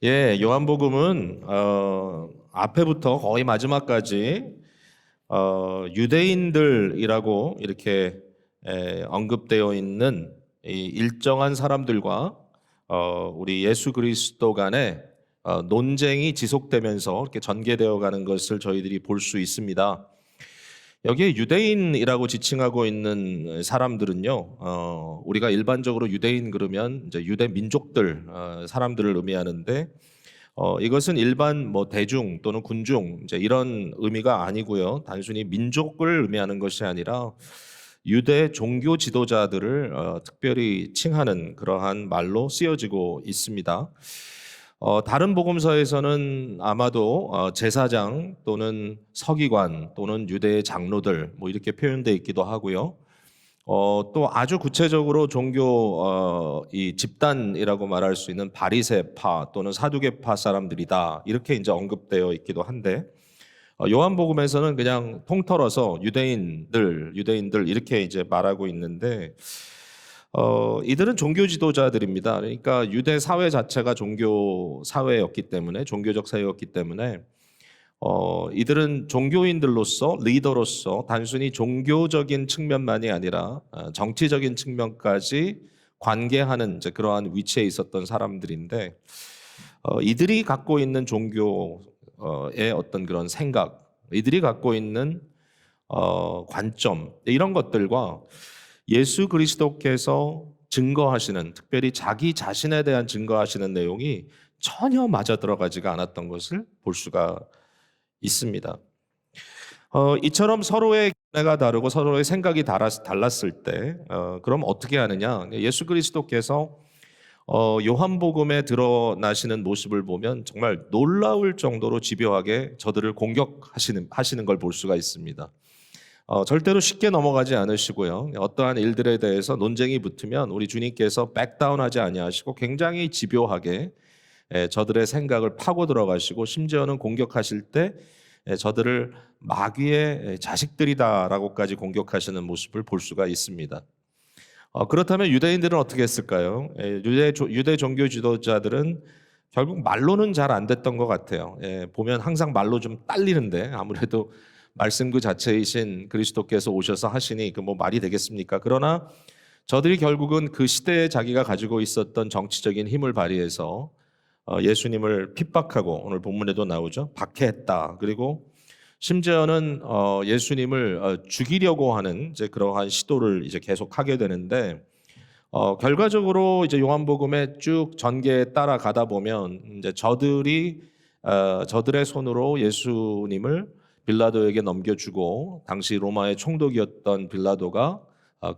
예, 요한복음은 앞에부터 거의 마지막까지 유대인들이라고 이렇게 언급되어 있는 이 일정한 사람들과 우리 예수 그리스도 간의 논쟁이 지속되면서 이렇게 전개되어 가는 것을 저희들이 볼 수 있습니다. 여기에 유대인이라고 지칭하고 있는 사람들은요, 우리가 일반적으로 유대인 그러면 이제 유대 민족들 사람들을 의미하는데, 이것은 일반 뭐 대중 또는 군중 이제 이런 의미가 아니고요, 단순히 민족을 의미하는 것이 아니라 유대 종교 지도자들을 특별히 칭하는 그러한 말로 쓰여지고 있습니다. 다른 복음서에서는 아마도 제사장 또는 서기관 또는 유대의 장로들 뭐 이렇게 표현되어 있기도 하고요. 또 아주 구체적으로 종교 이 집단이라고 말할 수 있는 바리새파 또는 사두개파 사람들이다 이렇게 이제 언급되어 있기도 한데 요한복음에서는 그냥 통틀어서 유대인들 이렇게 이제 말하고 있는데 이들은 종교 지도자들입니다. 그러니까 유대 사회 자체가 종교 사회였기 때문에 종교적 사회였기 때문에 이들은 종교인들로서 리더로서 단순히 종교적인 측면만이 아니라 정치적인 측면까지 관계하는 이제 그러한 위치에 있었던 사람들인데 이들이 갖고 있는 종교의 어떤 그런 생각, 이들이 갖고 있는 관점 이런 것들과 예수 그리스도께서 증거하시는 특별히 자기 자신에 대한 증거하시는 내용이 전혀 맞아 들어가지가 않았던 것을 볼 수가 있습니다. 이처럼 서로의 견해가 다르고 서로의 생각이 달랐을 때 그럼 어떻게 하느냐? 예수 그리스도께서 요한복음에 드러나시는 모습을 보면 정말 놀라울 정도로 집요하게 저들을 공격하시는 걸 볼 수가 있습니다. 절대로 쉽게 넘어가지 않으시고요. 어떠한 일들에 대해서 논쟁이 붙으면 우리 주님께서 백다운하지 아니하시고 굉장히 집요하게 저들의 생각을 파고 들어가시고 심지어는 공격하실 때 저들을 마귀의 자식들이다라고까지 공격하시는 모습을 볼 수가 있습니다. 그렇다면 유대인들은 어떻게 했을까요? 유대 종교 지도자들은 결국 말로는 잘 안 됐던 것 같아요. 보면 항상 말로 좀 딸리는데 아무래도 말씀 그 자체이신 그리스도께서 오셔서 하시니 그 뭐 말이 되겠습니까? 그러나 저들이 결국은 그 시대에 자기가 가지고 있었던 정치적인 힘을 발휘해서 예수님을 핍박하고 오늘 본문에도 나오죠. 박해했다. 그리고 심지어는 예수님을 죽이려고 하는 이제 그러한 시도를 이제 계속 하게 되는데 결과적으로 이제 요한복음에 쭉 전개에 따라가다 보면 이제 저들의 손으로 예수님을 빌라도에게 넘겨주고 당시 로마의 총독이었던 빌라도가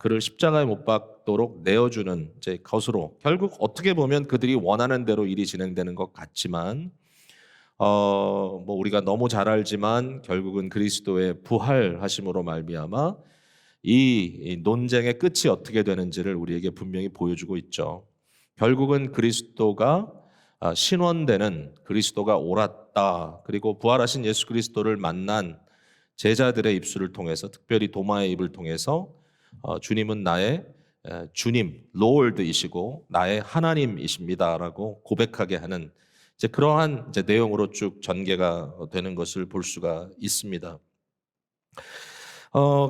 그를 십자가에 못 박도록 내어주는 이제 것으로 결국 어떻게 보면 그들이 원하는 대로 일이 진행되는 것 같지만 뭐 우리가 너무 잘 알지만 결국은 그리스도의 부활하심으로 말미암아 이 논쟁의 끝이 어떻게 되는지를 우리에게 분명히 보여주고 있죠. 결국은 그리스도가 신원되는 그리스도가 옳았다. 그리고 부활하신 예수 그리스도를 만난 제자들의 입술을 통해서 특별히 도마의 입을 통해서 주님은 나의 주님, 로울드이시고 나의 하나님이십니다라고 고백하게 하는 이제 그러한 이제 내용으로 쭉 전개가 되는 것을 볼 수가 있습니다.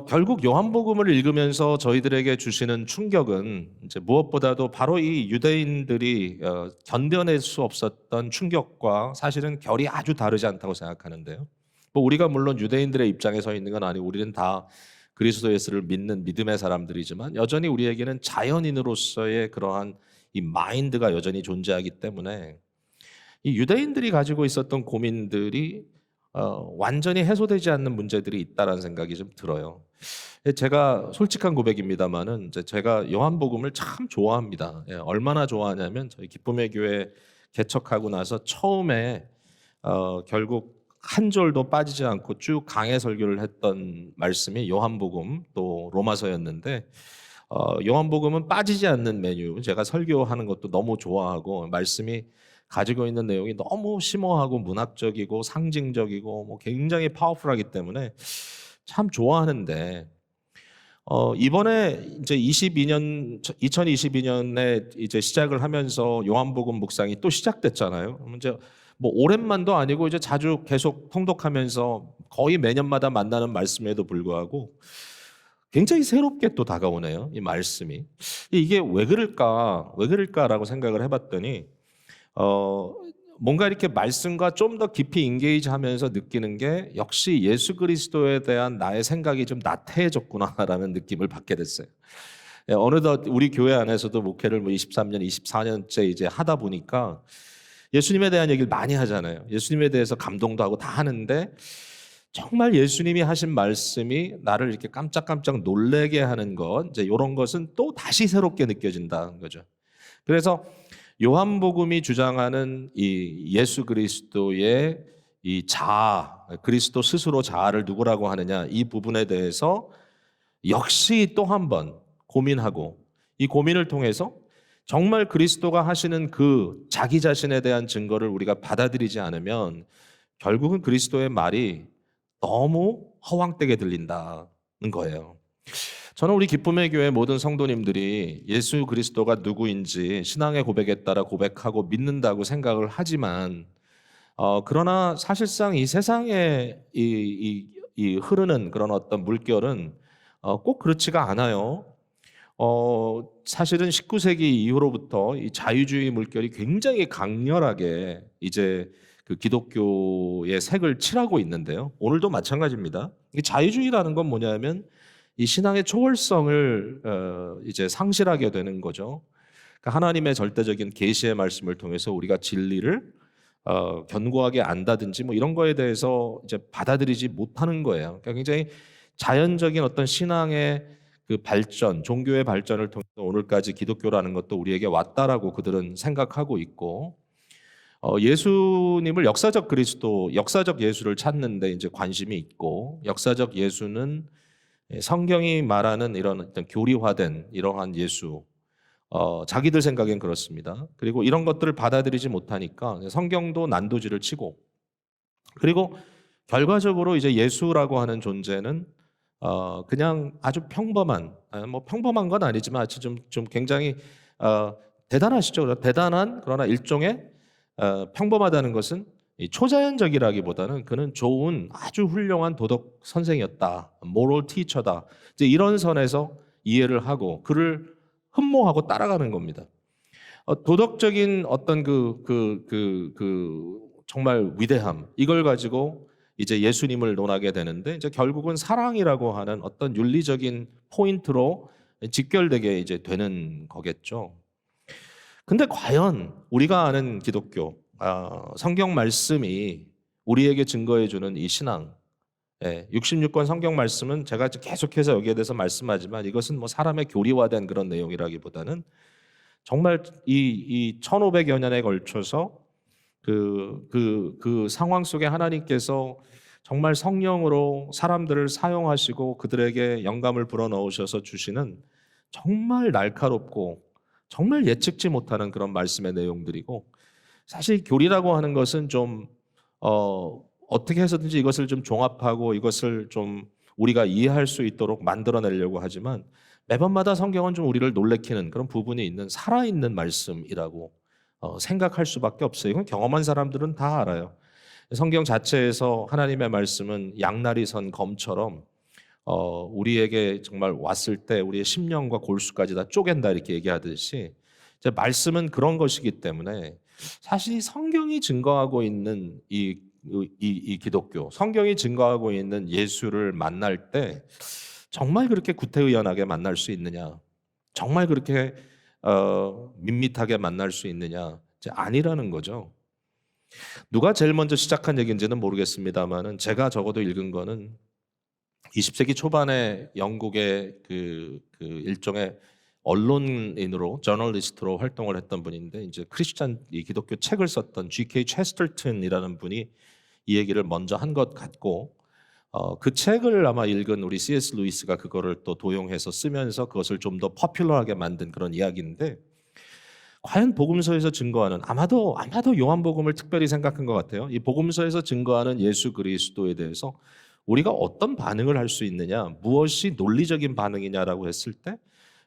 결국 요한복음을 읽으면서 저희들에게 주시는 충격은 이제 무엇보다도 바로 이 유대인들이 견뎌낼 수 없었던 충격과 사실은 결이 아주 다르지 않다고 생각하는데요. 뭐 우리가 물론 유대인들의 입장에 서 있는 건 아니고 우리는 다 그리스도 예수를 믿는 믿음의 사람들이지만 여전히 우리에게는 자연인으로서의 그러한 이 마인드가 여전히 존재하기 때문에 이 유대인들이 가지고 있었던 고민들이 완전히 해소되지 않는 문제들이 있다라는 생각이 좀 들어요. 제가 솔직한 고백입니다만은 이제 제가 요한복음을 참 좋아합니다. 얼마나 좋아하냐면 저희 기쁨의 교회 개척하고 나서 처음에 결국 한 절도 빠지지 않고 쭉 강해 설교를 했던 말씀이 요한복음 또 로마서였는데 요한복음은 빠지지 않는 메뉴. 제가 설교하는 것도 너무 좋아하고 말씀이 가지고 있는 내용이 너무 심오하고 문학적이고 상징적이고 뭐 굉장히 파워풀하기 때문에 참 좋아하는데 이번에 이제 2022년에 이제 시작을 하면서 요한복음 묵상이 또 시작됐잖아요. 이제 뭐 오랜만도 아니고 이제 자주 계속 통독하면서 거의 매년마다 만나는 말씀에도 불구하고 굉장히 새롭게 또 다가오네요. 이 말씀이. 이게 왜 그럴까? 왜 그럴까라고 생각을 해봤더니 어, 뭔가 이렇게 말씀과 좀 더 깊이 인게이지 하면서 느끼는 게 역시 예수 그리스도에 대한 나의 생각이 좀 나태해졌구나라는 느낌을 받게 됐어요. 예, 어느덧 우리 교회 안에서도 목회를 뭐 23년, 24년째 이제 하다 보니까 예수님에 대한 얘기를 많이 하잖아요. 예수님에 대해서 감동도 하고 다 하는데 정말 예수님이 하신 말씀이 나를 이렇게 깜짝깜짝 놀래게 하는 것, 이제 이런 것은 또 다시 새롭게 느껴진다는 거죠. 그래서 요한복음이 주장하는 이 예수 그리스도의 이 자아, 그리스도 스스로 자아를 누구라고 하느냐 이 부분에 대해서 역시 또 한 번 고민하고 이 고민을 통해서 정말 그리스도가 하시는 그 자기 자신에 대한 증거를 우리가 받아들이지 않으면 결국은 그리스도의 말이 너무 허황되게 들린다는 거예요. 저는 우리 기쁨의 교회 모든 성도님들이 예수 그리스도가 누구인지 신앙의 고백에 따라 고백하고 믿는다고 생각을 하지만, 그러나 사실상 이 세상에 이 흐르는 그런 어떤 물결은 꼭 그렇지가 않아요. 사실은 19세기 이후로부터 이 자유주의 물결이 굉장히 강렬하게 이제 그 기독교의 색을 칠하고 있는데요. 오늘도 마찬가지입니다. 이 자유주의라는 건 뭐냐면 이 신앙의 초월성을 이제 상실하게 되는 거죠. 그러니까 하나님의 절대적인 계시의 말씀을 통해서 우리가 진리를 견고하게 안다든지 뭐 이런 거에 대해서 이제 받아들이지 못하는 거예요. 그러니까 굉장히 자연적인 어떤 신앙의 그 발전, 종교의 발전을 통해서 오늘까지 기독교라는 것도 우리에게 왔다라고 그들은 생각하고 있고, 예수님을 역사적 그리스도, 역사적 예수를 찾는데 이제 관심이 있고, 역사적 예수는 성경이 말하는 이런 어떤 교리화된 이러한 예수, 자기들 생각엔 그렇습니다. 그리고 이런 것들을 받아들이지 못하니까 성경도 난도질을 치고, 그리고 결과적으로 이제 예수라고 하는 존재는 그냥 아주 평범한, 뭐 평범한 건 아니지만 아주 좀 굉장히 대단하시죠. 대단한 그러나 일종의 평범하다는 것은 이 초자연적이라기보다는 그는 좋은 아주 훌륭한 도덕 선생이었다, moral teacher다. 이제 이런 선에서 이해를 하고 그를 흠모하고 따라가는 겁니다. 도덕적인 어떤 그 정말 위대함 이걸 가지고 이제 예수님을 논하게 되는데 이제 결국은 사랑이라고 하는 어떤 윤리적인 포인트로 직결되게 이제 되는 거겠죠. 근데 과연 우리가 아는 기독교, 성경 말씀이 우리에게 증거해주는 이 신앙, 66권 성경 말씀은 제가 계속해서 여기에 대해서 말씀하지만 이것은 뭐 사람의 교리화된 그런 내용이라기보다는 정말 이 1500여 년에 걸쳐서 그 상황 속에 하나님께서 정말 성령으로 사람들을 사용하시고 그들에게 영감을 불어넣으셔서 주시는 정말 날카롭고 정말 예측지 못하는 그런 말씀의 내용들이고, 사실 교리라고 하는 것은 좀 어떻게 해서든지 이것을 좀 종합하고 이것을 좀 우리가 이해할 수 있도록 만들어내려고 하지만 매번마다 성경은 좀 우리를 놀래키는 그런 부분이 있는 살아있는 말씀이라고 생각할 수밖에 없어요. 이건 경험한 사람들은 다 알아요. 성경 자체에서 하나님의 말씀은 양날이 선 검처럼 우리에게 정말 왔을 때 우리의 심령과 골수까지 다 쪼갠다 이렇게 얘기하듯이 이제 말씀은 그런 것이기 때문에 사실 성경이 증거하고 있는 이 기독교, 성경이 증거하고 있는 예수를 만날 때 정말 그렇게 구태의연하게 만날 수 있느냐? 정말 그렇게 밋밋하게 만날 수 있느냐? 이제 아니라는 거죠. 누가 제일 먼저 시작한 얘기인지는 모르겠습니다만은 제가 적어도 읽은 거는 20세기 초반에 영국의 그 일종의 언론인으로 저널리스트로 활동을 했던 분인데 이제 크리스찬 이 기독교 책을 썼던 G.K. 체스터튼이라는 분이 이 얘기를 먼저 한 것 같고, 그 책을 아마 읽은 우리 C.S. 루이스가 그거를 또 도용해서 쓰면서 그것을 좀 더 퍼퓰러하게 만든 그런 이야기인데, 과연 복음서에서 증거하는 아마도 요한복음을 특별히 생각한 것 같아요. 이 복음서에서 증거하는 예수 그리스도에 대해서 우리가 어떤 반응을 할 수 있느냐, 무엇이 논리적인 반응이냐라고 했을 때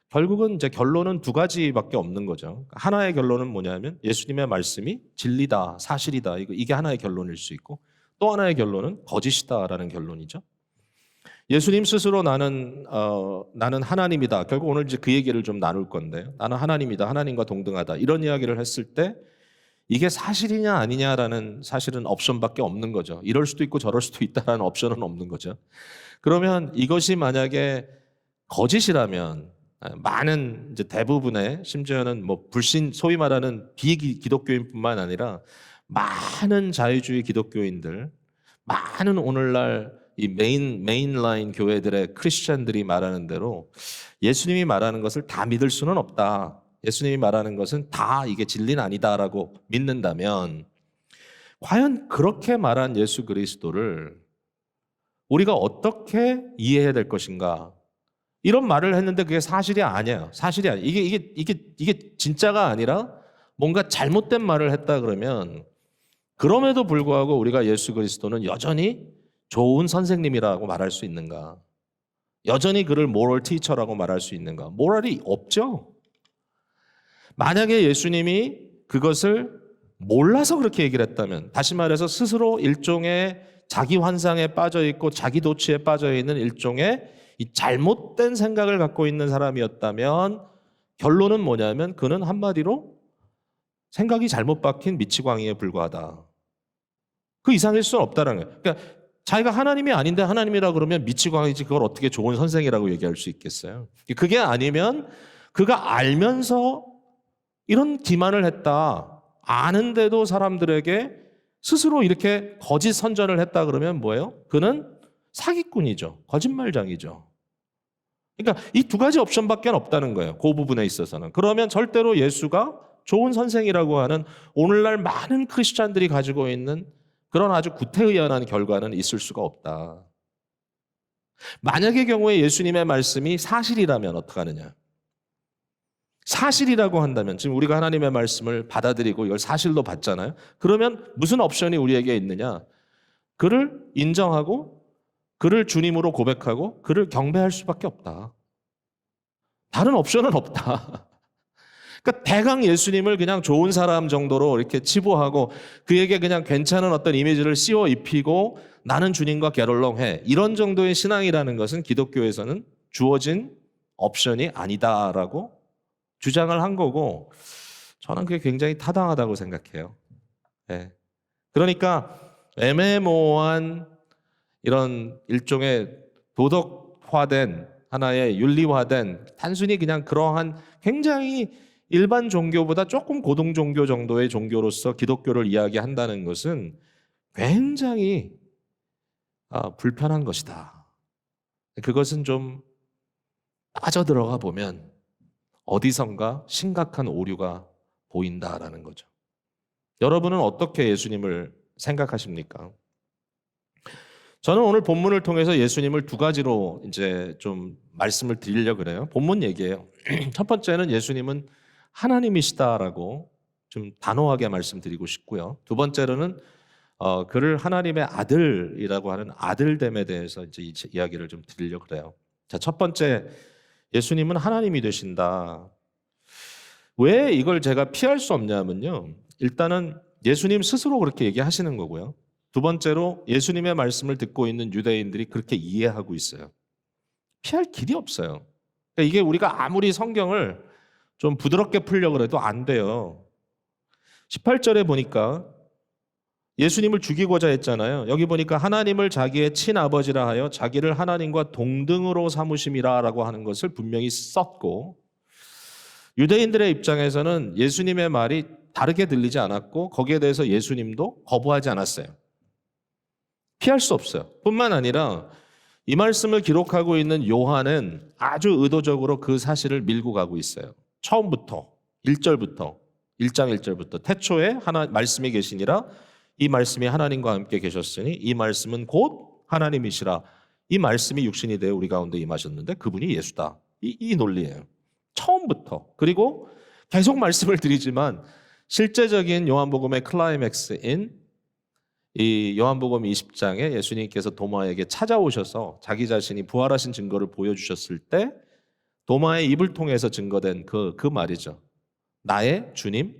결국은 이제 결론은 두 가지밖에 없는 거죠. 하나의 결론은 뭐냐면 예수님의 말씀이 진리다, 사실이다. 이게 하나의 결론일 수 있고 또 하나의 결론은 거짓이다라는 결론이죠. 예수님 스스로 나는 하나님이다. 결국 오늘 이제 그 얘기를 좀 나눌 건데 나는 하나님이다. 하나님과 동등하다. 이런 이야기를 했을 때 이게 사실이냐 아니냐라는 사실은 옵션밖에 없는 거죠. 이럴 수도 있고 저럴 수도 있다라는 옵션은 없는 거죠. 그러면 이것이 만약에 거짓이라면 많은 이제 대부분의 심지어는 뭐 불신 소위 말하는 비기독교인뿐만 아니라 많은 자유주의 기독교인들, 많은 오늘날 이 메인라인 교회들의 크리스천들이 말하는 대로 예수님이 말하는 것을 다 믿을 수는 없다. 예수님이 말하는 것은 다 이게 진리는 아니다라고 믿는다면 과연 그렇게 말한 예수 그리스도를 우리가 어떻게 이해해야 될 것인가? 이런 말을 했는데 그게 사실이 아니에요. 사실이 아니에요. 이게 진짜가 아니라 뭔가 잘못된 말을 했다 그러면 그럼에도 불구하고 우리가 예수 그리스도는 여전히 좋은 선생님이라고 말할 수 있는가? 여전히 그를 모럴 티처라고 말할 수 있는가? 모럴이 없죠. 만약에 예수님이 그것을 몰라서 그렇게 얘기를 했다면, 다시 말해서 스스로 일종의 자기 환상에 빠져 있고 자기 도취에 빠져 있는 일종의 이 잘못된 생각을 갖고 있는 사람이었다면 결론은 뭐냐면 그는 한마디로 생각이 잘못 박힌 미치광이에 불과하다. 그 이상일 수는 없다는 거예요. 그러니까 자기가 하나님이 아닌데 하나님이라 그러면 미치광이지 그걸 어떻게 좋은 선생이라고 얘기할 수 있겠어요? 그게 아니면 그가 알면서 이런 기만을 했다. 아는데도 사람들에게 스스로 이렇게 거짓 선전을 했다 그러면 뭐예요? 그는 사기꾼이죠. 거짓말장이죠. 그러니까 이 두 가지 옵션밖에 없다는 거예요. 그 부분에 있어서는. 그러면 절대로 예수가 좋은 선생이라고 하는 오늘날 많은 크리스찬들이 가지고 있는 그런 아주 구태의연한 결과는 있을 수가 없다. 만약의 경우에 예수님의 말씀이 사실이라면 어떡하느냐? 사실이라고 한다면 지금 우리가 하나님의 말씀을 받아들이고 이걸 사실로 받잖아요. 그러면 무슨 옵션이 우리에게 있느냐? 그를 인정하고 그를 주님으로 고백하고 그를 경배할 수밖에 없다. 다른 옵션은 없다. 그러니까 대강 예수님을 그냥 좋은 사람 정도로 이렇게 치부하고 그에게 그냥 괜찮은 어떤 이미지를 씌워 입히고 나는 주님과 게롤렁해. 이런 정도의 신앙이라는 것은 기독교에서는 주어진 옵션이 아니다라고 주장을 한 거고 저는 그게 굉장히 타당하다고 생각해요. 네. 그러니까 애매모호한 이런 일종의 도덕화된 하나의 윤리화된 단순히 그냥 그러한 굉장히 일반 종교보다 조금 고등 종교 정도의 종교로서 기독교를 이야기한다는 것은 굉장히 불편한 것이다. 그것은 좀 빠져들어가 보면 어디선가 심각한 오류가 보인다라는 거죠. 여러분은 어떻게 예수님을 생각하십니까? 저는 오늘 본문을 통해서 예수님을 두 가지로 이제 좀 말씀을 드리려고 그래요. 본문 얘기예요. 첫 번째는 예수님은 하나님이시다라고 좀 단호하게 말씀드리고 싶고요. 두 번째로는 그를 하나님의 아들이라고 하는 아들됨에 대해서 이제 이야기를 좀 드리려고 그래요. 자, 첫 번째 예수님은 하나님이 되신다. 왜 이걸 제가 피할 수 없냐면요. 일단은 예수님 스스로 그렇게 얘기하시는 거고요. 두 번째로 예수님의 말씀을 듣고 있는 유대인들이 그렇게 이해하고 있어요. 피할 길이 없어요. 그러니까 이게 우리가 아무리 성경을 좀 부드럽게 풀려고 해도 안 돼요. 18절에 보니까 예수님을 죽이고자 했잖아요. 여기 보니까 하나님을 자기의 친아버지라 하여 자기를 하나님과 동등으로 삼으심이라라고 하는 것을 분명히 썼고 유대인들의 입장에서는 예수님의 말이 다르게 들리지 않았고 거기에 대해서 예수님도 거부하지 않았어요. 피할 수 없어요. 뿐만 아니라 이 말씀을 기록하고 있는 요한은 아주 의도적으로 그 사실을 밀고 가고 있어요. 처음부터 1절부터 1장 1절부터 태초에 말씀이 계시니라 이 말씀이 하나님과 함께 계셨으니 이 말씀은 곧 하나님이시라. 이 말씀이 육신이 되어 우리 가운데 임하셨는데 그분이 예수다. 이 논리예요. 처음부터. 그리고 계속 말씀을 드리지만 실제적인 요한복음의 클라이맥스인 이 요한복음 20장에 예수님께서 도마에게 찾아오셔서 자기 자신이 부활하신 증거를 보여주셨을 때 도마의 입을 통해서 증거된 그 말이죠. 나의 주님,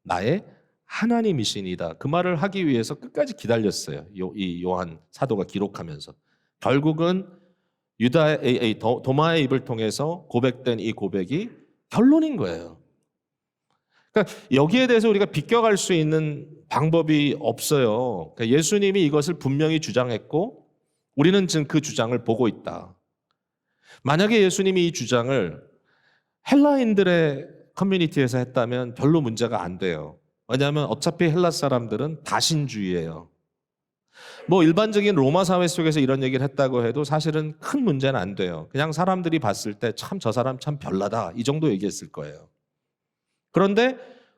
나의 하나님이시니다. 그 말을 하기 위해서 끝까지 기다렸어요. 이 요한 사도가 기록하면서. 결국은 도마의 입을 통해서 고백된 이 고백이 결론인 거예요. 그러니까 여기에 대해서 우리가 비껴갈 수 있는 방법이 없어요. 그러니까 예수님이 이것을 분명히 주장했고 우리는 지금 그 주장을 보고 있다. 만약에 예수님이 이 주장을 헬라인들의 커뮤니티에서 했다면 별로 문제가 안 돼요. 왜냐하면 어차피 헬라 사람들은 다신주의예요. 뭐 일반적인 로마 사회 속에서 이런 얘기를 했다고 해도 사실은 큰 문제는 안 돼요. 그냥 사람들이 봤을 때 참 저 사람 참 별나다 이 정도 얘기했을 거예요. 그런데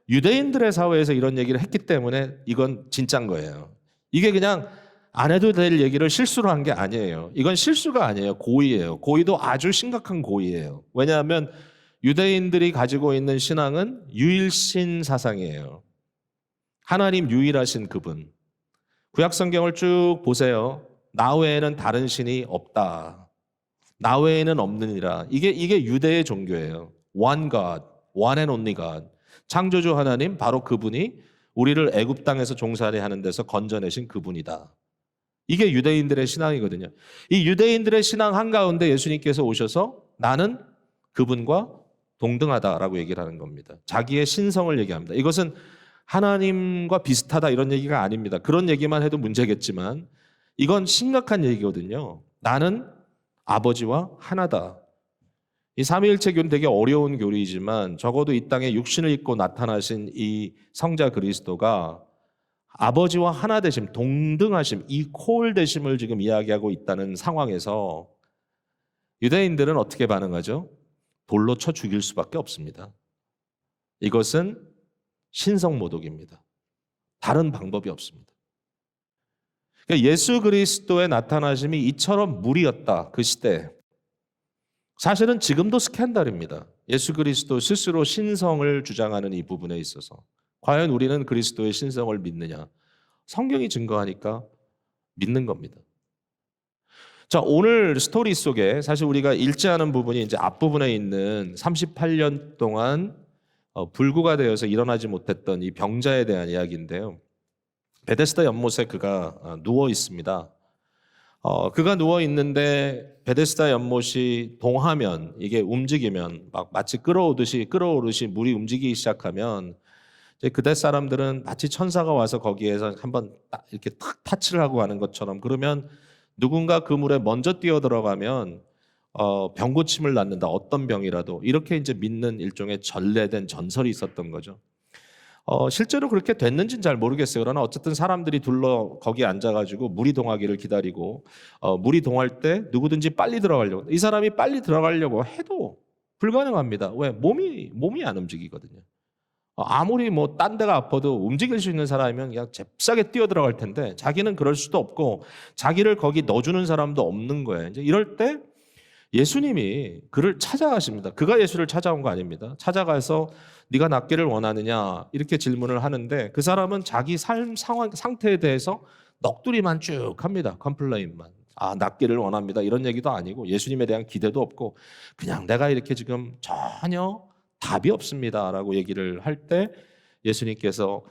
유대인들의 사회에서 이런 얘기를 했기 때문에 이건 진짜인 거예요. 이게 그냥 안 해도 될 얘기를 실수로 한 게 아니에요. 이건 실수가 아니에요. 고의예요. 고의도 아주 심각한 고의예요. 왜냐하면 유대인들이 가지고 있는 신앙은 유일신 사상이에요. 하나님 유일하신 그분. 구약 성경을 쭉 보세요. 나 외에는 다른 신이 없다. 나 외에는 없느니라. 이게 유대의 종교예요. One God, One and Only God. 창조주 하나님 바로 그분이 우리를 애굽 땅에서 종살이 하는 데서 건져내신 그분이다. 이게 유대인들의 신앙이거든요. 이 유대인들의 신앙 한가운데 예수님께서 오셔서 나는 그분과 동등하다라고 얘기를 하는 겁니다. 자기의 신성을 얘기합니다. 이것은 하나님과 비슷하다 이런 얘기가 아닙니다. 그런 얘기만 해도 문제겠지만 이건 심각한 얘기거든요. 나는 아버지와 하나다. 이 삼위일체 교는 되게 어려운 교리이지만 적어도 이 땅에 육신을 입고 나타나신 이 성자 그리스도가 아버지와 하나 되심, 동등하심, 이퀄 되심을 지금 이야기하고 있다는 상황에서 유대인들은 어떻게 반응하죠? 돌로 쳐 죽일 수밖에 없습니다. 이것은 신성모독입니다. 다른 방법이 없습니다. 그러니까 예수 그리스도의 나타나심이 이처럼 무리였다. 그 시대. 사실은 지금도 스캔들입니다. 예수 그리스도 스스로 신성을 주장하는 이 부분에 있어서. 과연 우리는 그리스도의 신성을 믿느냐? 성경이 증거하니까 믿는 겁니다. 자, 오늘 스토리 속에 사실 우리가 읽지 않은 부분이 이제 앞부분에 있는 38년 동안 불구가 되어서 일어나지 못했던 이 병자에 대한 이야기인데요. 베데스다 연못에 그가 누워 있습니다. 그가 누워 있는데 베데스다 연못이 동하면 이게 움직이면 막 마치 끓어오르듯이 물이 움직이기 시작하면 이제 그때 사람들은 마치 천사가 와서 거기에서 한번 이렇게 탁 타치를 하고 가는 것처럼 그러면 누군가 그 물에 먼저 뛰어 들어가면 병고침을 낫는다. 어떤 병이라도 이렇게 이제 믿는 일종의 전래된 전설이 있었던 거죠. 실제로 그렇게 됐는지는 잘 모르겠어요. 그러나 어쨌든 사람들이 둘러 거기에 앉아가지고 물이 동하기를 기다리고 물이 동할 때 누구든지 빨리 들어가려고 이 사람이 빨리 들어가려고 해도 불가능합니다. 왜? 몸이 안 움직이거든요. 아무리 뭐 딴 데가 아파도 움직일 수 있는 사람이면 그냥 잽싸게 뛰어 들어갈 텐데 자기는 그럴 수도 없고 자기를 거기 넣어주는 사람도 없는 거예요. 이제 이럴 때 예수님이 그를 찾아가십니다. 그가 예수를 찾아온 거 아닙니다. 찾아가서 네가 낫기를 원하느냐 이렇게 질문을 하는데 그 사람은 자기 삶 상황 상태에 대해서 넋두리만 쭉 합니다. 컴플레인만. 낫기를 원합니다. 이런 얘기도 아니고 예수님에 대한 기대도 없고 그냥 내가 이렇게 지금 전혀 답이 없습니다라고 얘기를 할 때 예수님께서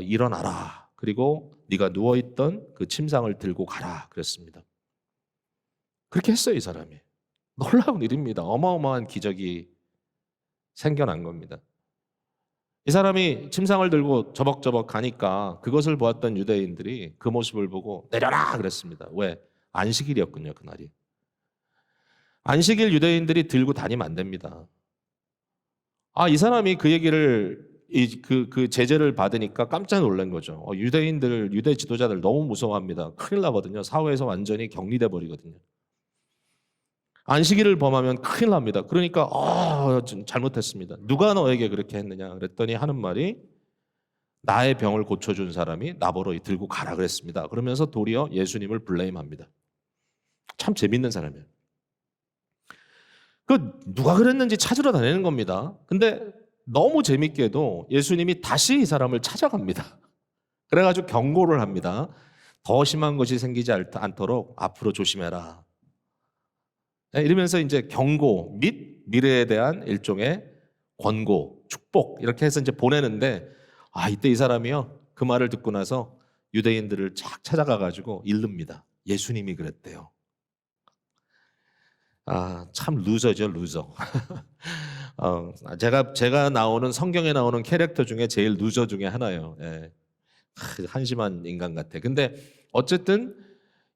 일어나라. 그리고 네가 누워있던 그 침상을 들고 가라 그랬습니다. 그렇게 했어요. 이 사람이. 놀라운 일입니다. 어마어마한 기적이 생겨난 겁니다. 이 사람이 침상을 들고 저벅저벅 가니까 그것을 보았던 유대인들이 그 모습을 보고 내려라 그랬습니다. 왜? 안식일이었군요. 그날이. 안식일 유대인들이 들고 다니면 안 됩니다. 이 사람이 그 얘기를 그 제재를 받으니까 깜짝 놀란 거죠. 유대 지도자들 너무 무서워합니다. 큰일 나거든요. 사회에서 완전히 격리돼 버리거든요. 안식일을 범하면 큰일 납니다. 그러니까 잘못했습니다. 누가 너에게 그렇게 했느냐 그랬더니 하는 말이 나의 병을 고쳐준 사람이 나보러 들고 가라 그랬습니다. 그러면서 도리어 예수님을 블레임합니다. 참 재밌는 사람이에요. 누가 그랬는지 찾으러 다니는 겁니다. 근데 너무 재밌게도 예수님이 다시 이 사람을 찾아갑니다. 그래가지고 경고를 합니다. 더 심한 것이 생기지 않도록 앞으로 조심해라. 이러면서 이제 경고 및 미래에 대한 일종의 권고, 축복 이렇게 해서 이제 보내는데 이때 이 사람이요. 그 말을 듣고 나서 유대인들을 쫙 찾아가 가지고 일릅니다. 예수님이 그랬대요. 참 루저죠, 루저. 제가 나오는 성경에 나오는 캐릭터 중에 제일 루저 중에 하나예요. 예. 한심한 인간 같아. 근데 어쨌든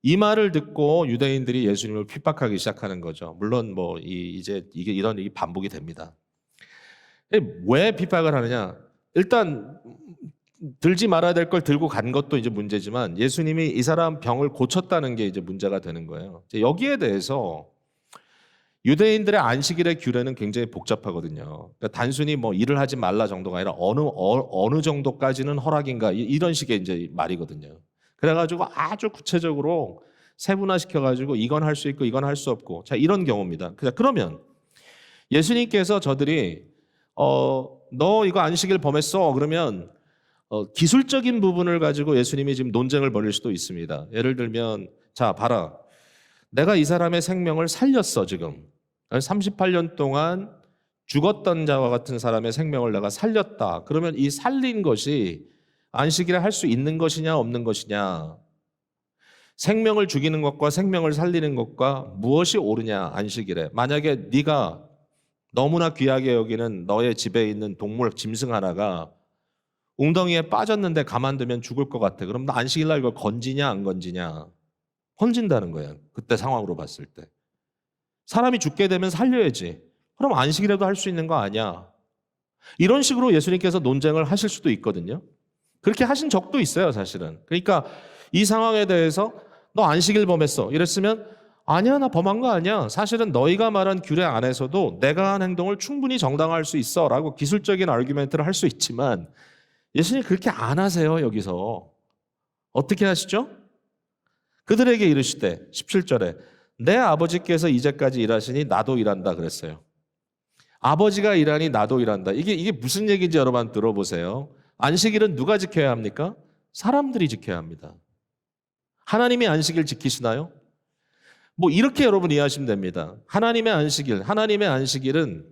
이 말을 듣고 유대인들이 예수님을 핍박하기 시작하는 거죠. 물론 뭐 이제 이게 이런 일이 반복이 됩니다. 왜 핍박을 하느냐? 일단 들지 말아야 될 걸 들고 간 것도 이제 문제지만 예수님이 이 사람 병을 고쳤다는 게 이제 문제가 되는 거예요. 여기에 대해서 유대인들의 안식일의 규례는 굉장히 복잡하거든요. 그러니까 단순히 뭐 일을 하지 말라 정도가 아니라 어느 정도까지는 허락인가 이런 식의 이제 말이거든요. 그래가지고 아주 구체적으로 세분화시켜가지고 이건 할 수 있고 이건 할 수 없고 자 이런 경우입니다. 그러면 예수님께서 저들이 너 이거 안식일 범했어 그러면 기술적인 부분을 가지고 예수님이 지금 논쟁을 벌일 수도 있습니다. 예를 들면 자 봐라 내가 이 사람의 생명을 살렸어 지금 38년 동안 죽었던 자와 같은 사람의 생명을 내가 살렸다. 그러면 이 살린 것이 안식일에 할 수 있는 것이냐 없는 것이냐 생명을 죽이는 것과 생명을 살리는 것과 무엇이 옳으냐 안식일에 만약에 네가 너무나 귀하게 여기는 너의 집에 있는 동물 짐승 하나가 웅덩이에 빠졌는데 가만두면 죽을 것 같아. 그럼 너 안식일날 이걸 건지냐 안 건지냐 건진다는 거예요. 그때 상황으로 봤을 때 사람이 죽게 되면 살려야지. 그럼 안식일에도 할 수 있는 거 아니야. 이런 식으로 예수님께서 논쟁을 하실 수도 있거든요. 그렇게 하신 적도 있어요 사실은. 그러니까 이 상황에 대해서 너 안식일 범했어 이랬으면 아니야 나 범한 거 아니야. 사실은 너희가 말한 규례 안에서도 내가 한 행동을 충분히 정당화할 수 있어 라고 기술적인 아르규멘트를 할 수 있지만 예수님 그렇게 안 하세요 여기서. 어떻게 하시죠? 그들에게 이르시되 17절에 내 아버지께서 이제까지 일하시니 나도 일한다 그랬어요. 아버지가 일하니 나도 일한다. 이게 무슨 얘기인지 여러분 들어보세요. 안식일은 누가 지켜야 합니까? 사람들이 지켜야 합니다. 하나님이 안식일 지키시나요? 뭐 이렇게 여러분 이해하시면 됩니다. 하나님의 안식일은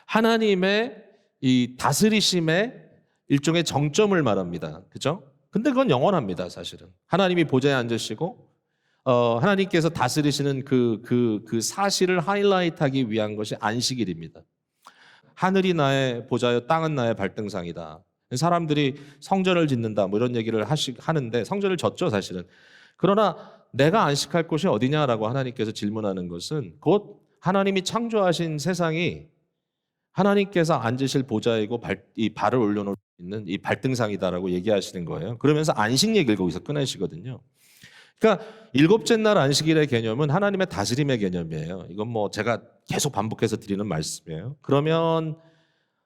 하나님의 이 다스리심의 일종의 정점을 말합니다. 그죠? 근데 그건 영원합니다, 사실은. 하나님이 보좌에 앉으시고 하나님께서 다스리시는 그 사실을 하이라이트하기 위한 것이 안식일입니다. 하늘이 나의 보좌여 땅은 나의 발등상이다. 사람들이 성전을 짓는다 뭐 이런 얘기를 하는데 성전을 졌죠 사실은. 그러나 내가 안식할 곳이 어디냐라고 하나님께서 질문하는 것은 곧 하나님이 창조하신 세상이 하나님께서 앉으실 보좌이고 이 발을 올려놓을 수 있는 이 발등상이다라고 얘기하시는 거예요. 그러면서 안식 얘기를 거기서 꺼내시거든요. 그러니까 일곱째 날 안식일의 개념은 하나님의 다스림의 개념이에요. 이건 뭐 제가 계속 반복해서 드리는 말씀이에요. 그러면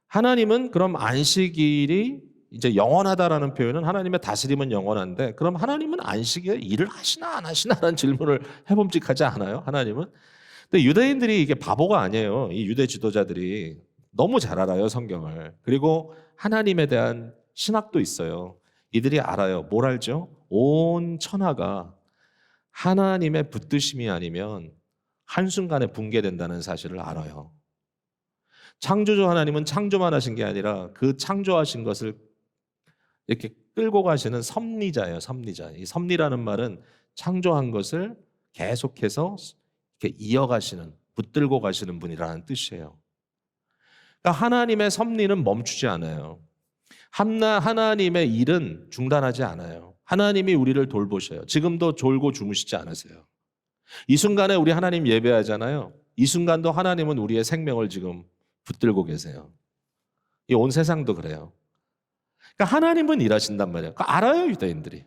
하나님은 그럼 안식일이 이제 영원하다라는 표현은 하나님의 다스림은 영원한데 그럼 하나님은 안식일에 일을 하시나 안 하시나라는 질문을 해봄직하지 않아요? 하나님은? 근데 유대인들이 이게 바보가 아니에요. 이 유대 지도자들이 너무 잘 알아요 성경을. 그리고 하나님에 대한 신학도 있어요. 이들이 알아요. 뭘 알죠? 온 천하가 하나님의 붙드심이 아니면 한순간에 붕괴된다는 사실을 알아요. 창조주 하나님은 창조만 하신 게 아니라 그 창조하신 것을 이렇게 끌고 가시는 섭리자예요. 섭리자. 이 섭리라는 말은 창조한 것을 계속해서 이렇게 이어가시는, 붙들고 가시는 분이라는 뜻이에요. 그러니까 하나님의 섭리는 멈추지 않아요. 하나님의 일은 중단하지 않아요. 하나님이 우리를 돌보셔요. 지금도 졸고 주무시지 않으세요. 이 순간에 우리 하나님 예배하잖아요. 이 순간도 하나님은 우리의 생명을 지금 붙들고 계세요. 이 온 세상도 그래요. 그러니까 하나님은 일하신단 말이에요. 그러니까 알아요 유대인들이.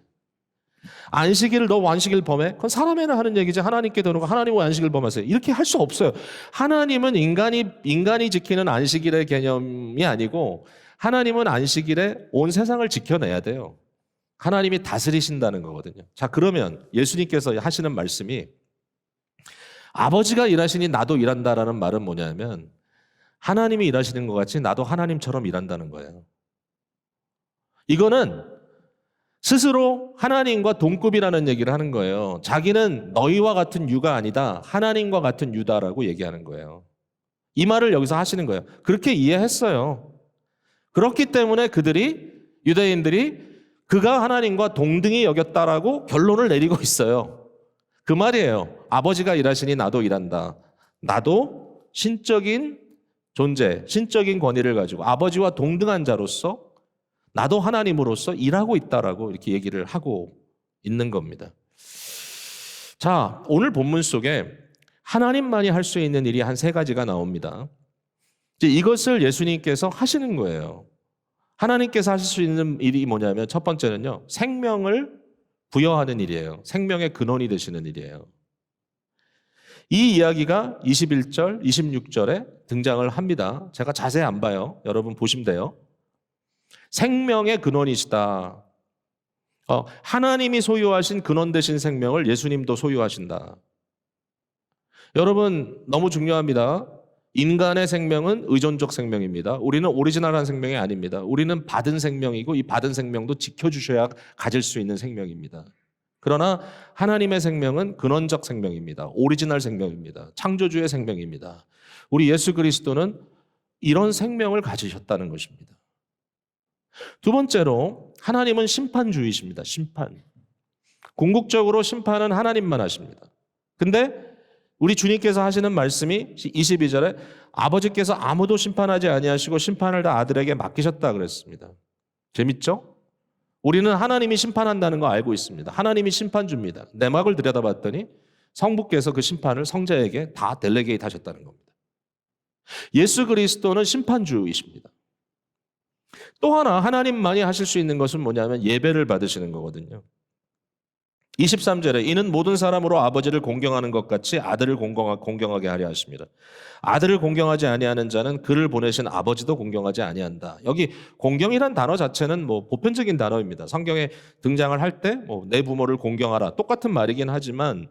안식일을 너 안식일 범해? 그건 사람이나 하는 얘기지. 하나님께 대놓고 하나님 왜 안식일 범하세요? 이렇게 할 수 없어요. 하나님은 인간이 지키는 안식일의 개념이 아니고 하나님은 안식일에 온 세상을 지켜내야 돼요. 하나님이 다스리신다는 거거든요. 자, 그러면 예수님께서 하시는 말씀이 아버지가 일하시니 나도 일한다라는 말은 뭐냐면 하나님이 일하시는 것 같이 나도 하나님처럼 일한다는 거예요. 이거는 스스로 하나님과 동급이라는 얘기를 하는 거예요. 자기는 너희와 같은 유가 아니다. 하나님과 같은 유다라고 얘기하는 거예요. 이 말을 여기서 하시는 거예요. 그렇게 이해했어요. 그렇기 때문에 유대인들이 그가 하나님과 동등히 여겼다라고 결론을 내리고 있어요. 그 말이에요. 아버지가 일하시니 나도 일한다. 나도 신적인 존재, 신적인 권위를 가지고 아버지와 동등한 자로서 나도 하나님으로서 일하고 있다라고 이렇게 얘기를 하고 있는 겁니다. 자, 오늘 본문 속에 하나님만이 할 수 있는 일이 한 3가지가 나옵니다. 이제 이것을 예수님께서 하시는 거예요. 하나님께서 하실 수 있는 일이 뭐냐면 첫 번째는요, 생명을 부여하는 일이에요. 생명의 근원이 되시는 일이에요. 이 이야기가 21절, 26절에 등장을 합니다. 제가 자세히 안 봐요. 여러분 보시면 돼요. 생명의 근원이시다. 하나님이 소유하신 근원 되신 생명을 예수님도 소유하신다. 여러분 너무 중요합니다. 인간의 생명은 의존적 생명입니다. 우리는 오리지널한 생명이 아닙니다. 우리는 받은 생명이고 이 받은 생명도 지켜주셔야 가질 수 있는 생명입니다. 그러나 하나님의 생명은 근원적 생명입니다. 오리지널 생명입니다. 창조주의 생명입니다. 우리 예수 그리스도는 이런 생명을 가지셨다는 것입니다. 두 번째로 하나님은 심판주의십니다. 심판. 궁극적으로 심판은 하나님만 하십니다. 근데 우리 주님께서 하시는 말씀이 22절에 아버지께서 아무도 심판하지 아니하시고 심판을 다 아들에게 맡기셨다 그랬습니다. 재밌죠? 우리는 하나님이 심판한다는 거 알고 있습니다. 하나님이 심판주입니다. 내막을 들여다봤더니 성부께서 그 심판을 성자에게 다 델레게이트 하셨다는 겁니다. 예수 그리스도는 심판주이십니다. 또 하나 하나님만이 하실 수 있는 것은 뭐냐면 예배를 받으시는 거거든요. 23절에 이는 모든 사람으로 아버지를 공경하는 것 같이 아들을 공경하게 하려 하십니다. 아들을 공경하지 아니하는 자는 그를 보내신 아버지도 공경하지 아니한다. 여기 공경이란 단어 자체는 보편적인 단어입니다. 성경에 등장을 할 때 내 부모를 공경하라 똑같은 말이긴 하지만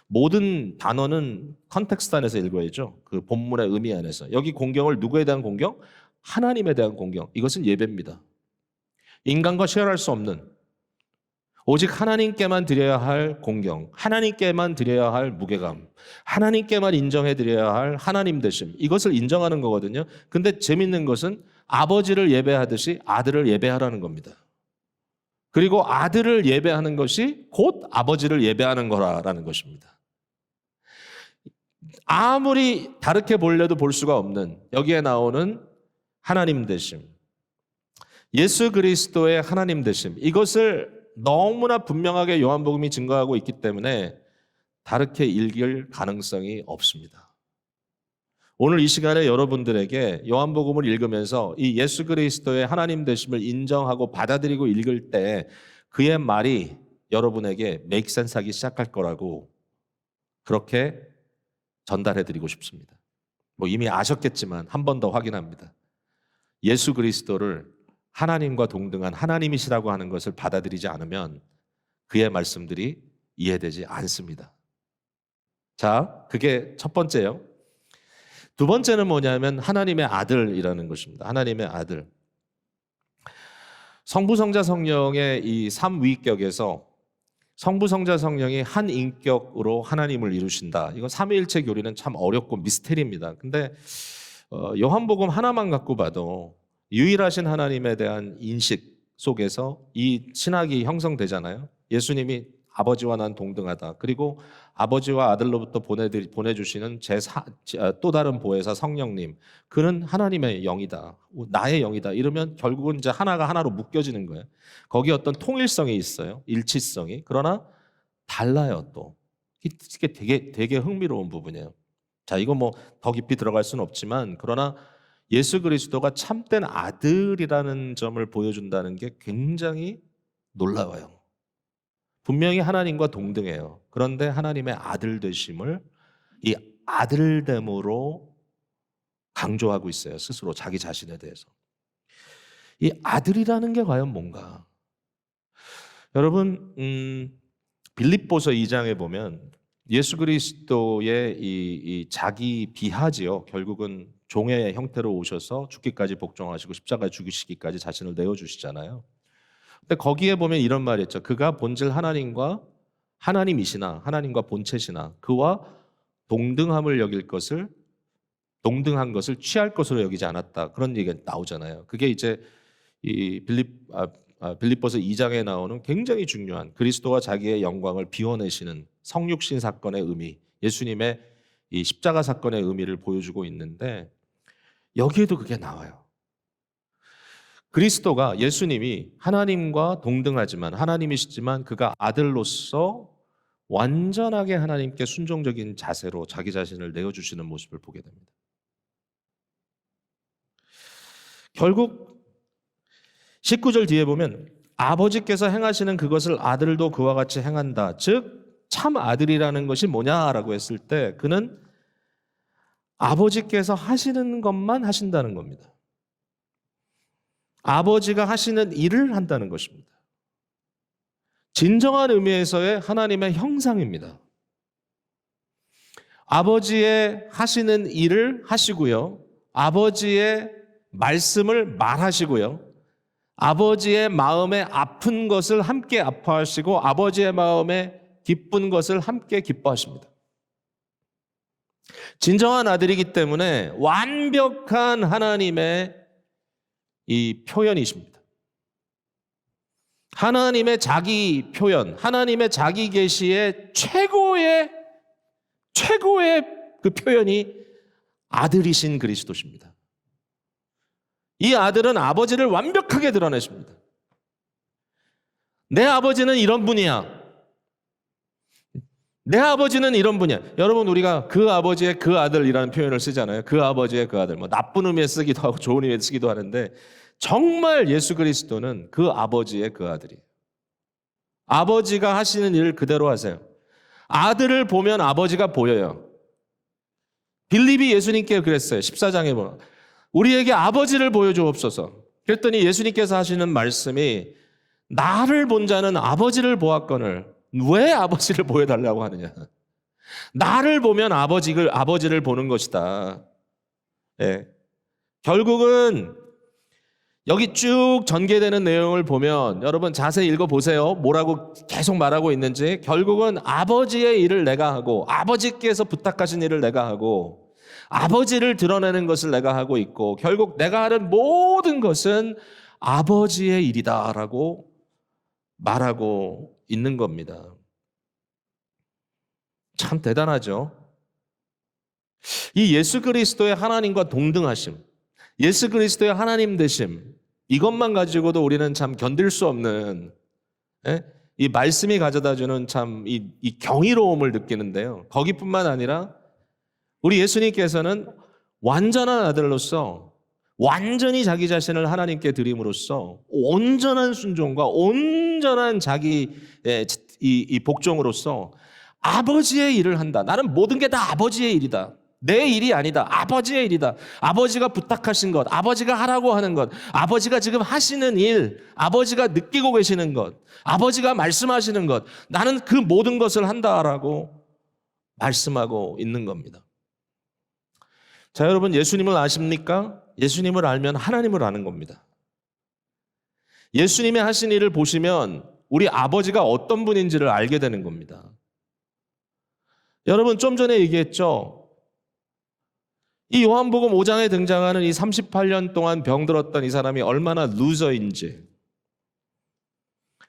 모든 단어는 컨텍스트 안에서 읽어야죠. 그 본문의 의미 안에서. 여기 공경을 누구에 대한 공경? 하나님에 대한 공경. 이것은 예배입니다. 인간과 쉐어할 수 없는 오직 하나님께만 드려야 할 공경, 하나님께만 드려야 할 무게감, 하나님께만 인정해 드려야 할 하나님 되심, 이것을 인정하는 거거든요. 근데 재밌는 것은 아버지를 예배하듯이 아들을 예배하라는 겁니다. 그리고 아들을 예배하는 것이 곧 아버지를 예배하는 거라는 것입니다. 아무리 다르게 볼래도 볼 수가 없는 여기에 나오는 하나님 되심, 예수 그리스도의 하나님 되심, 이것을 너무나 분명하게 요한복음이 증거하고 있기 때문에 다르게 읽을 가능성이 없습니다. 오늘 이 시간에 여러분들에게 요한복음을 읽으면서 이 예수 그리스도의 하나님 되심을 인정하고 받아들이고 읽을 때 그의 말이 여러분에게 make sense 하기 시작할 거라고 그렇게 전달해드리고 싶습니다. 이미 아셨겠지만 한 번 더 확인합니다. 예수 그리스도를 하나님과 동등한 하나님이시라고 하는 것을 받아들이지 않으면 그의 말씀들이 이해되지 않습니다. 자, 그게 첫 번째요. 두 번째는 뭐냐면 하나님의 아들이라는 것입니다. 하나님의 아들. 성부, 성자, 성령의 이 삼위격에서 성부, 성자, 성령이 한 인격으로 하나님을 이루신다. 이건 삼위일체 교리는 참 어렵고 미스테리입니다. 근데 요한복음 하나만 갖고 봐도 유일하신 하나님에 대한 인식 속에서 이 신학이 형성되잖아요. 예수님이 아버지와 난 동등하다. 그리고 아버지와 아들로부터 보내주시는 또 다른 보혜사 성령님. 그는 하나님의 영이다. 나의 영이다. 이러면 결국은 이제 하나가 하나로 묶여지는 거예요. 거기에 어떤 통일성이 있어요. 일치성이. 그러나 달라요 또. 이게 되게 흥미로운 부분이에요. 자, 이거 더 깊이 들어갈 수는 없지만 그러나 예수 그리스도가 참된 아들이라는 점을 보여준다는 게 굉장히 놀라워요. 분명히 하나님과 동등해요. 그런데 하나님의 아들 되심을 이 아들됨으로 강조하고 있어요. 스스로 자기 자신에 대해서. 이 아들이라는 게 과연 뭔가? 여러분 빌립보서 2장에 보면 예수 그리스도의 이 자기 비하지요. 결국은 종의 형태로 오셔서 죽기까지 복종하시고 십자가에 죽으시기까지 자신을 내어주시잖아요. 근데 거기에 보면 이런 말이 있죠. 그가 본질 하나님과 하나님이시나 하나님과 본체시나 그와 동등한 것을 취할 것으로 여기지 않았다. 그런 얘기가 나오잖아요. 그게 이제 이 빌립보서 2장에 나오는 굉장히 중요한 그리스도와 자기의 영광을 비워내시는 성육신 사건의 의미, 예수님의 이 십자가 사건의 의미를 보여주고 있는데 여기에도 그게 나와요. 그리스도가 예수님이 하나님과 동등하지만 하나님이시지만 그가 아들로서 완전하게 하나님께 순종적인 자세로 자기 자신을 내어주시는 모습을 보게 됩니다. 결국 19절 뒤에 보면 아버지께서 행하시는 그것을 아들도 그와 같이 행한다. 즉 참 아들이라는 것이 뭐냐라고 했을 때 그는 아버지께서 하시는 것만 하신다는 겁니다. 아버지가 하시는 일을 한다는 것입니다. 진정한 의미에서의 하나님의 형상입니다. 아버지의 하시는 일을 하시고요. 아버지의 말씀을 말하시고요. 아버지의 마음에 아픈 것을 함께 아파하시고 아버지의 마음에 기쁜 것을 함께 기뻐하십니다. 진정한 아들이기 때문에 완벽한 하나님의 이 표현이십니다. 하나님의 자기 표현, 하나님의 자기 계시의 최고의 그 표현이 아들이신 그리스도십니다. 이 아들은 아버지를 완벽하게 드러내십니다. 내 아버지는 이런 분이야. 내 아버지는 이런 분이야. 여러분 우리가 그 아버지의 그 아들이라는 표현을 쓰잖아요. 그 아버지의 그 아들. 뭐 나쁜 의미에 쓰기도 하고 좋은 의미에 쓰기도 하는데 정말 예수 그리스도는 그 아버지의 그 아들이에요. 아버지가 하시는 일을 그대로 하세요. 아들을 보면 아버지가 보여요. 빌립이 예수님께 그랬어요. 14장에 보면 우리에게 아버지를 보여주옵소서. 그랬더니 예수님께서 하시는 말씀이 나를 본 자는 아버지를 보았거늘 왜 아버지를 보여달라고 하느냐. 나를 보면 아버지를 보는 것이다. 예. 결국은 여기 쭉 전개되는 내용을 보면 여러분 자세히 읽어보세요. 뭐라고 계속 말하고 있는지. 결국은 아버지의 일을 내가 하고 아버지께서 부탁하신 일을 내가 하고 아버지를 드러내는 것을 내가 하고 있고 결국 내가 하는 모든 것은 아버지의 일이다라고 말하고 있는 겁니다. 참 대단하죠. 이 예수 그리스도의 하나님과 동등하심, 예수 그리스도의 하나님 되심, 이것만 가지고도 우리는 참 견딜 수 없는 이 말씀이 가져다주는 참 이 경이로움을 느끼는데요. 거기뿐만 아니라 우리 예수님께서는 완전한 아들로서 완전히 자기 자신을 하나님께 드림으로써 온전한 순종과 온전한 자기 이 복종으로서 아버지의 일을 한다. 나는 모든 게 다 아버지의 일이다. 내 일이 아니다. 아버지의 일이다. 아버지가 부탁하신 것, 아버지가 하라고 하는 것, 아버지가 지금 하시는 일, 아버지가 느끼고 계시는 것, 아버지가 말씀하시는 것, 나는 그 모든 것을 한다라고 말씀하고 있는 겁니다. 자, 여러분 예수님을 아십니까? 예수님을 알면 하나님을 아는 겁니다. 예수님이 하신 일을 보시면 우리 아버지가 어떤 분인지를 알게 되는 겁니다. 여러분 좀 전에 얘기했죠. 이 요한복음 5장에 등장하는 이 38년 동안 병들었던 이 사람이 얼마나 루저인지,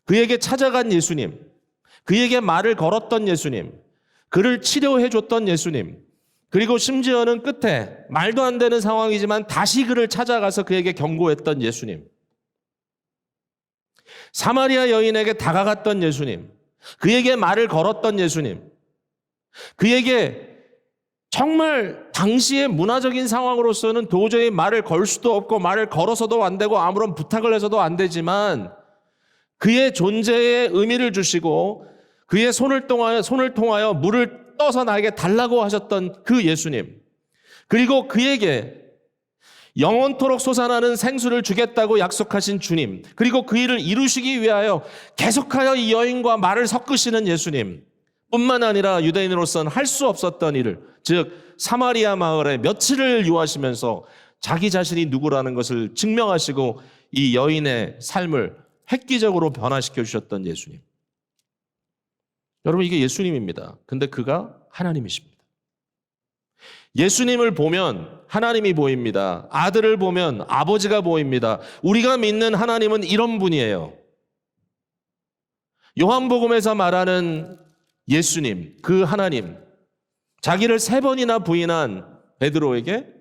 그에게 찾아간 예수님, 그에게 말을 걸었던 예수님, 그를 치료해 줬던 예수님, 그리고 심지어는 끝에 말도 안 되는 상황이지만 다시 그를 찾아가서 그에게 경고했던 예수님, 사마리아 여인에게 다가갔던 예수님, 그에게 말을 걸었던 예수님, 그에게 정말 당시의 문화적인 상황으로서는 도저히 말을 걸 수도 없고 말을 걸어서도 안 되고 아무런 부탁을 해서도 안 되지만 그의 존재에 의미를 주시고 그의 손을 통하여 물을 떠서 나에게 달라고 하셨던 그 예수님, 그리고 그에게 영원토록 솟아나는 생수를 주겠다고 약속하신 주님, 그리고 그 일을 이루시기 위하여 계속하여 이 여인과 말을 섞으시는 예수님 뿐만 아니라 유대인으로서는 할 수 없었던 일을, 즉 사마리아 마을에 며칠을 유하시면서 자기 자신이 누구라는 것을 증명하시고 이 여인의 삶을 획기적으로 변화시켜 주셨던 예수님. 여러분, 이게 예수님입니다. 근데 그가 하나님이십니다. 예수님을 보면 하나님이 보입니다. 아들을 보면 아버지가 보입니다. 우리가 믿는 하나님은 이런 분이에요. 요한복음에서 말하는 예수님, 그 하나님, 자기를 3번이나 부인한 베드로에게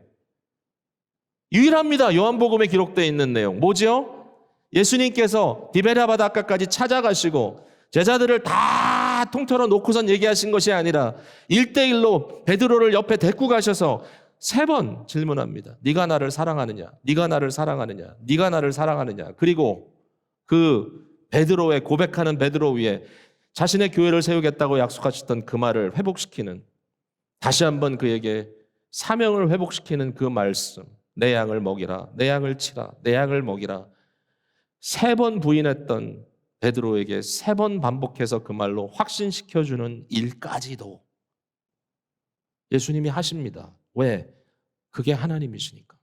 유일합니다. 요한복음에 기록되어 있는 내용. 뭐죠? 예수님께서 디베랴 바닷가까지 찾아가시고 제자들을 다 통틀어 놓고선 얘기하신 것이 아니라 1대1로 베드로를 옆에 데리고 가셔서 3번 질문합니다. 네가 나를 사랑하느냐? 네가 나를 사랑하느냐? 네가 나를 사랑하느냐? 그리고 그 베드로의 고백하는 베드로 위에 자신의 교회를 세우겠다고 약속하셨던 그 말을 회복시키는, 다시 한번 그에게 사명을 회복시키는 그 말씀. 내 양을 먹이라, 내 양을 치라, 내 양을 먹이라. 3번 부인했던 베드로에게 3번 반복해서 그 말로 확신시켜주는 일까지도 예수님이 하십니다. 왜? 그게 하나님이시니까.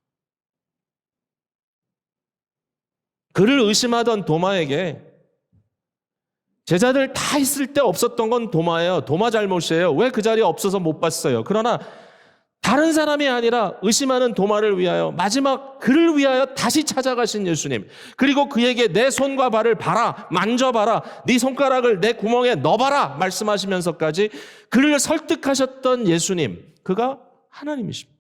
그를 의심하던 도마에게, 제자들 다 있을 때 없었던 건 도마예요. 도마 잘못이에요. 왜 그 자리에 없어서 못 봤어요? 그러나 다른 사람이 아니라 의심하는 도마를 위하여, 마지막 그를 위하여 다시 찾아가신 예수님, 그리고 그에게 내 손과 발을 봐라, 만져봐라, 네 손가락을 내 구멍에 넣어봐라 말씀하시면서까지 그를 설득하셨던 예수님, 그가 하나님이십니다.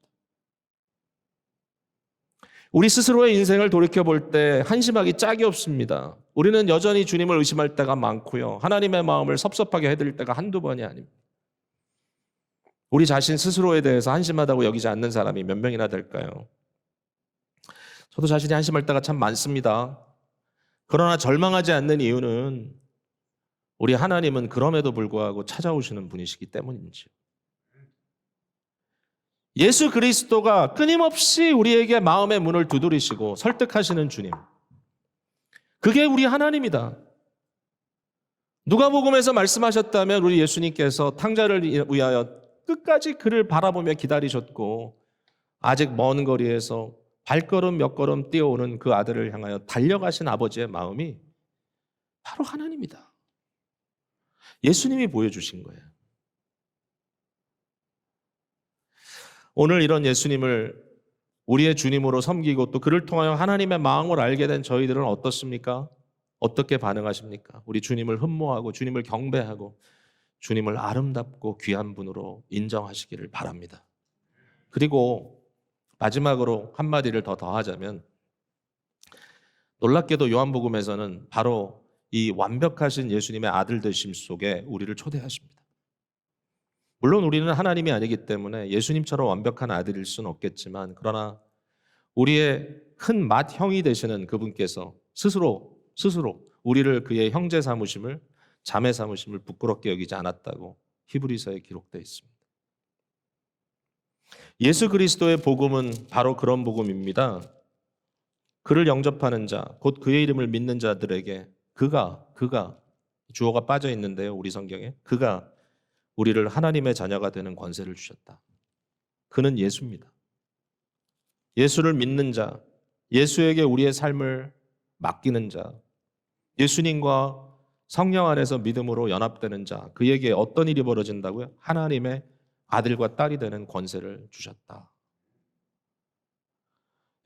우리 스스로의 인생을 돌이켜볼 때 한심하기 짝이 없습니다. 우리는 여전히 주님을 의심할 때가 많고요, 하나님의 마음을 섭섭하게 해드릴 때가 한두 번이 아닙니다. 우리 자신 스스로에 대해서 한심하다고 여기지 않는 사람이 몇 명이나 될까요? 저도 자신이 한심할 때가 참 많습니다. 그러나 절망하지 않는 이유는 우리 하나님은 그럼에도 불구하고 찾아오시는 분이시기 때문이지요. 예수 그리스도가 끊임없이 우리에게 마음의 문을 두드리시고 설득하시는 주님, 그게 우리 하나님이다. 누가복음에서 말씀하셨다면 우리 예수님께서 탕자를 위하여 끝까지 그를 바라보며 기다리셨고, 아직 먼 거리에서 발걸음 몇 걸음 뛰어오는 그 아들을 향하여 달려가신 아버지의 마음이 바로 하나님이다. 예수님이 보여주신 거예요. 오늘 이런 예수님을 우리의 주님으로 섬기고 또 그를 통하여 하나님의 마음을 알게 된 저희들은 어떻습니까? 어떻게 반응하십니까? 우리 주님을 흠모하고 주님을 경배하고 주님을 아름답고 귀한 분으로 인정하시기를 바랍니다. 그리고 마지막으로 한마디를 더 더하자면, 놀랍게도 요한복음에서는 바로 이 완벽하신 예수님의 아들 되심 속에 우리를 초대하십니다. 물론 우리는 하나님이 아니기 때문에 예수님처럼 완벽한 아들일 수는 없겠지만, 그러나 우리의 큰 맏형이 되시는 그분께서 스스로 우리를 그의 형제 삼으심을, 자매 삼으심을 부끄럽게 여기지 않았다고 히브리서에 기록되어 있습니다. 예수 그리스도의 복음은 바로 그런 복음입니다. 그를 영접하는 자, 곧 그의 이름을 믿는 자들에게 그가 주어가 빠져 있는데요, 우리 성경에 그가 우리를 하나님의 자녀가 되는 권세를 주셨다. 그는 예수입니다. 예수를 믿는 자, 예수에게 우리의 삶을 맡기는 자, 예수님과 성령 안에서 믿음으로 연합되는 자, 그에게 어떤 일이 벌어진다고요? 하나님의 아들과 딸이 되는 권세를 주셨다.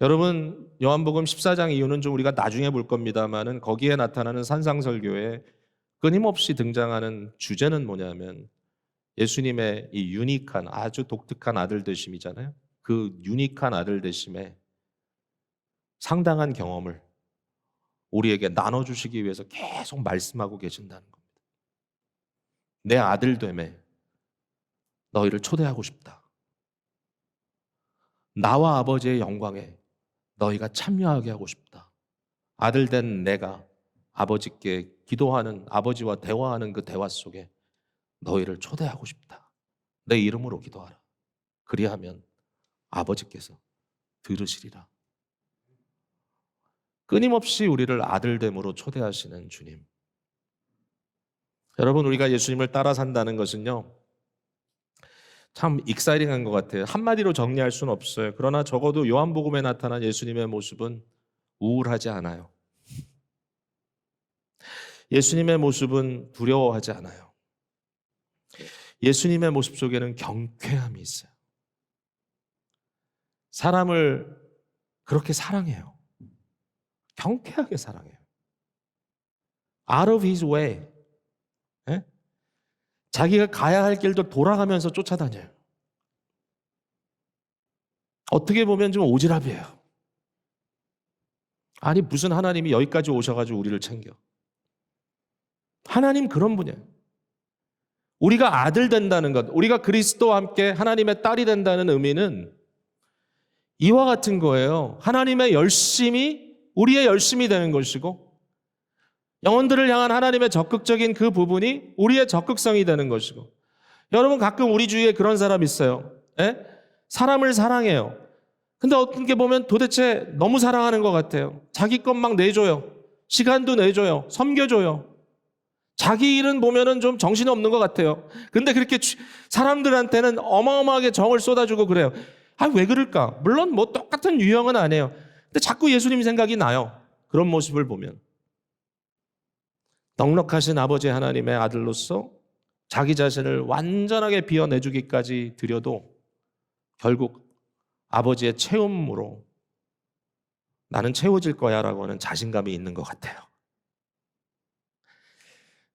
여러분, 요한복음 14장 이유는 좀 우리가 나중에 볼 겁니다만은 거기에 나타나는 산상설교에 끊임없이 등장하는 주제는 뭐냐면 예수님의 이 유니크한, 아주 독특한 아들 되심이잖아요. 그 유니크한 아들 되심에 상당한 경험을 우리에게 나눠주시기 위해서 계속 말씀하고 계신다는 겁니다. 내 아들 됨에 너희를 초대하고 싶다. 나와 아버지의 영광에 너희가 참여하게 하고 싶다. 아들 된 내가 아버지께 기도하는, 아버지와 대화하는 그 대화 속에 너희를 초대하고 싶다. 내 이름으로 기도하라. 그리하면 아버지께서 들으시리라. 끊임없이 우리를 아들됨으로 초대하시는 주님. 여러분, 우리가 예수님을 따라 산다는 것은요, 참 익사이팅한 것 같아요. 한마디로 정리할 수는 없어요. 그러나 적어도 요한복음에 나타난 예수님의 모습은 우울하지 않아요. 예수님의 모습은 두려워하지 않아요. 예수님의 모습 속에는 경쾌함이 있어요. 사람을 그렇게 사랑해요. 경쾌하게 사랑해요. Out of his way. 예? 자기가 가야 할 길도 돌아가면서 쫓아다녀요. 어떻게 보면 좀 오지랖이에요. 아니 무슨 하나님이 여기까지 오셔가지고 우리를 챙겨. 하나님 그런 분이에요. 우리가 아들 된다는 것, 우리가 그리스도와 함께 하나님의 딸이 된다는 의미는 이와 같은 거예요. 하나님의 열심이 우리의 열심이 되는 것이고, 영혼들을 향한 하나님의 적극적인 그 부분이 우리의 적극성이 되는 것이고. 여러분 가끔 우리 주위에 그런 사람 있어요. 예? 사람을 사랑해요. 근데 어떻게 보면 도대체 너무 사랑하는 것 같아요. 자기 것 막 내줘요. 시간도 내줘요. 섬겨줘요. 자기 일은 보면은 좀 정신이 없는 것 같아요. 근데 그렇게 사람들한테는 어마어마하게 정을 쏟아주고 그래요. 아, 왜 그럴까? 물론 뭐 똑같은 유형은 아니에요. 근데 자꾸 예수님 생각이 나요. 그런 모습을 보면. 넉넉하신 아버지 하나님의 아들로서 자기 자신을 완전하게 비워내주기까지 드려도 결국 아버지의 채움으로 나는 채워질 거야 라고 하는 자신감이 있는 것 같아요.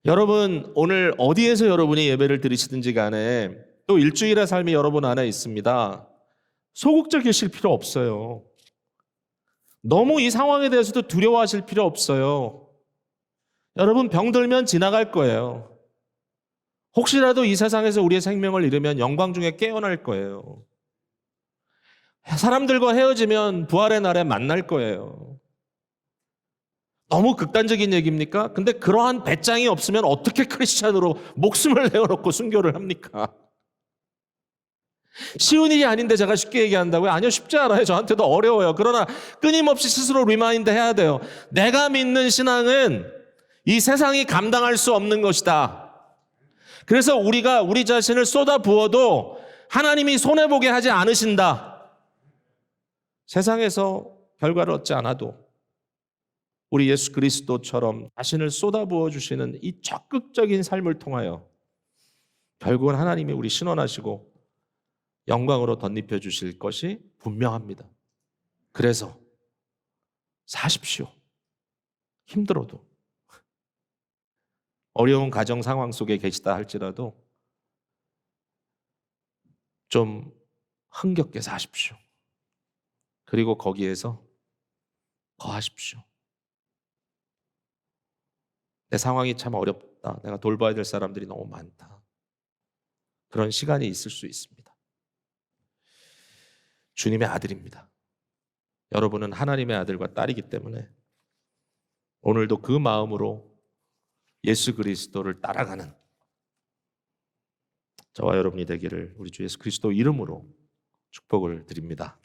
여러분 오늘 어디에서 여러분이 예배를 드리시든지 간에 또 일주일의 삶이 여러분 안에 있습니다. 소극적이실 필요 없어요. 너무 이 상황에 대해서도 두려워하실 필요 없어요. 여러분 병들면 지나갈 거예요. 혹시라도 이 세상에서 우리의 생명을 잃으면 영광 중에 깨어날 거예요. 사람들과 헤어지면 부활의 날에 만날 거예요. 너무 극단적인 얘기입니까? 근데 그러한 배짱이 없으면 어떻게 크리스찬으로 목숨을 내어놓고 순교를 합니까? 쉬운 일이 아닌데 제가 쉽게 얘기한다고요? 아니요, 쉽지 않아요. 저한테도 어려워요. 그러나 끊임없이 스스로 리마인드 해야 돼요. 내가 믿는 신앙은 이 세상이 감당할 수 없는 것이다. 그래서 우리가 우리 자신을 쏟아 부어도 하나님이 손해보게 하지 않으신다. 세상에서 결과를 얻지 않아도 우리 예수 그리스도처럼 자신을 쏟아 부어주시는 이 적극적인 삶을 통하여 결국은 하나님이 우리 신원하시고 영광으로 덧입혀 주실 것이 분명합니다. 그래서 사십시오. 힘들어도. 어려운 가정 상황 속에 계시다 할지라도 좀 흥겹게 사십시오. 그리고 거기에서 거하십시오. 내 상황이 참 어렵다. 내가 돌봐야 될 사람들이 너무 많다. 그런 시간이 있을 수 있습니다. 주님의 아들입니다. 여러분은 하나님의 아들과 딸이기 때문에 오늘도 그 마음으로 예수 그리스도를 따라가는 저와 여러분이 되기를 우리 주 예수 그리스도 이름으로 축복을 드립니다.